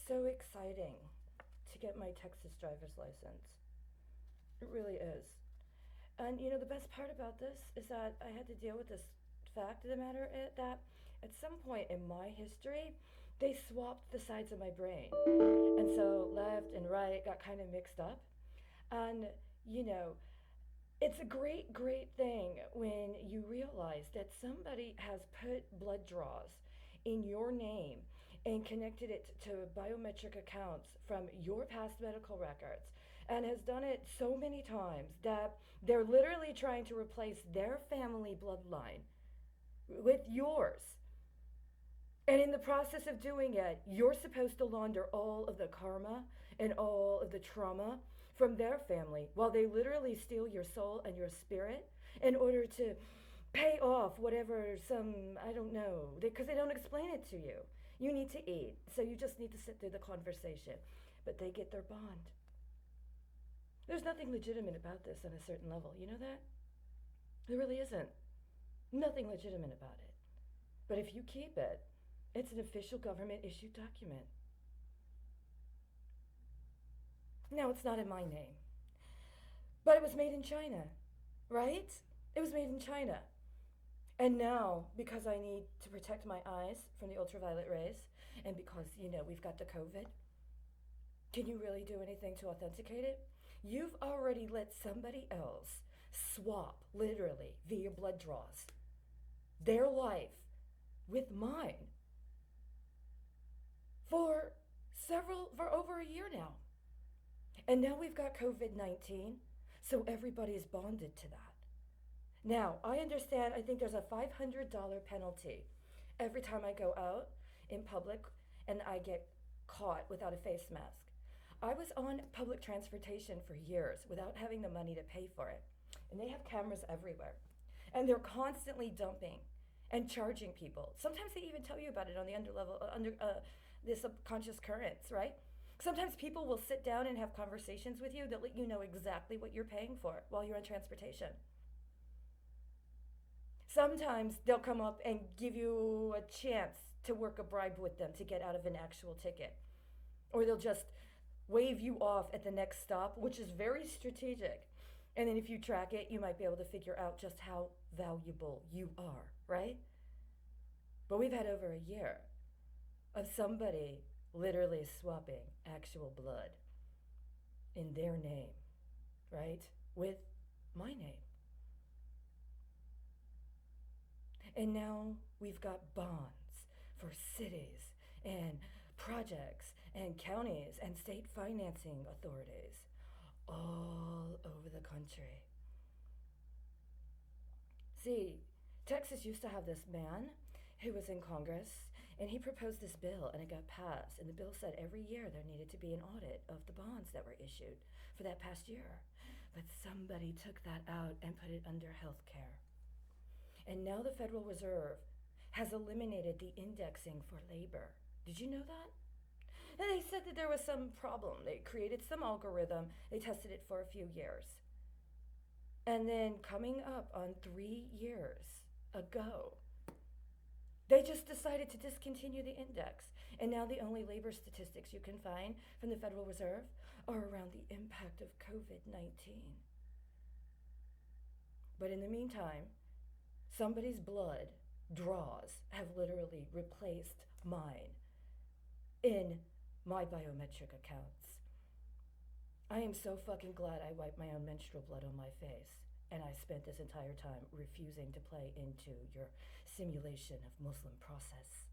so exciting to get my Texas driver's license. It really is. And the best part about this is that I had to deal with this fact of the matter that at some point in my history, they swapped the sides of my brain. And so left and right got kind of mixed up. And, you know, it's a great, great thing when you realize that somebody has put blood draws in your name and connected it to biometric accounts from your past medical records and has done it so many times that they're literally trying to replace their family bloodline with yours. And in the process of doing it, you're supposed to launder all of the karma and all of the trauma from their family while they literally steal your soul and your spirit in order to pay off whatever I don't know, because they don't explain it to you. You need to eat, so you just need to sit through the conversation. But they get their bond. There's nothing legitimate about this on a certain level. You know that? There really isn't. Nothing legitimate about it. But if you keep it, it's an official government issued document. Now, it's not in my name, but it was made in China, right? It was made in China. And now, because I need to protect my eyes from the ultraviolet rays, and because, we've got the COVID, can you really do anything to authenticate it? You've already let somebody else swap, literally, via blood draws, their life with mine for over a year now. And now we've got COVID-19, so everybody is bonded to that. Now, I understand, I think there's a $500 penalty every time I go out in public and I get caught without a face mask. I was on public transportation for years without having the money to pay for it. And they have cameras everywhere. And they're constantly dumping and charging people. Sometimes they even tell you about it on the subconscious currents, right? Sometimes people will sit down and have conversations with you that let you know exactly what you're paying for while you're on transportation. Sometimes they'll come up and give you a chance to work a bribe with them to get out of an actual ticket. Or they'll just wave you off at the next stop, which is very strategic. And then if you track it, you might be able to figure out just how valuable you are, right? But we've had over a year of somebody literally swapping actual blood in their name, right? With my name. And now we've got bonds for cities and projects and counties and state financing authorities all over the country. See, Texas used to have this man who was in Congress, and he proposed this bill, and it got passed. And the bill said every year there needed to be an audit of the bonds that were issued for that past year. But somebody took that out and put it under health care. And now the Federal Reserve has eliminated the indexing for labor. Did you know that? And they said that there was some problem. They created some algorithm. They tested it for a few years. And then coming up on 3 years ago, they just decided to discontinue the index. And now the only labor statistics you can find from the Federal Reserve are around the impact of COVID-19. But in the meantime, somebody's blood draws have literally replaced mine in my biometric accounts. I am so fucking glad I wiped my own menstrual blood on my face, and I spent this entire time refusing to play into your simulation of Muslim process.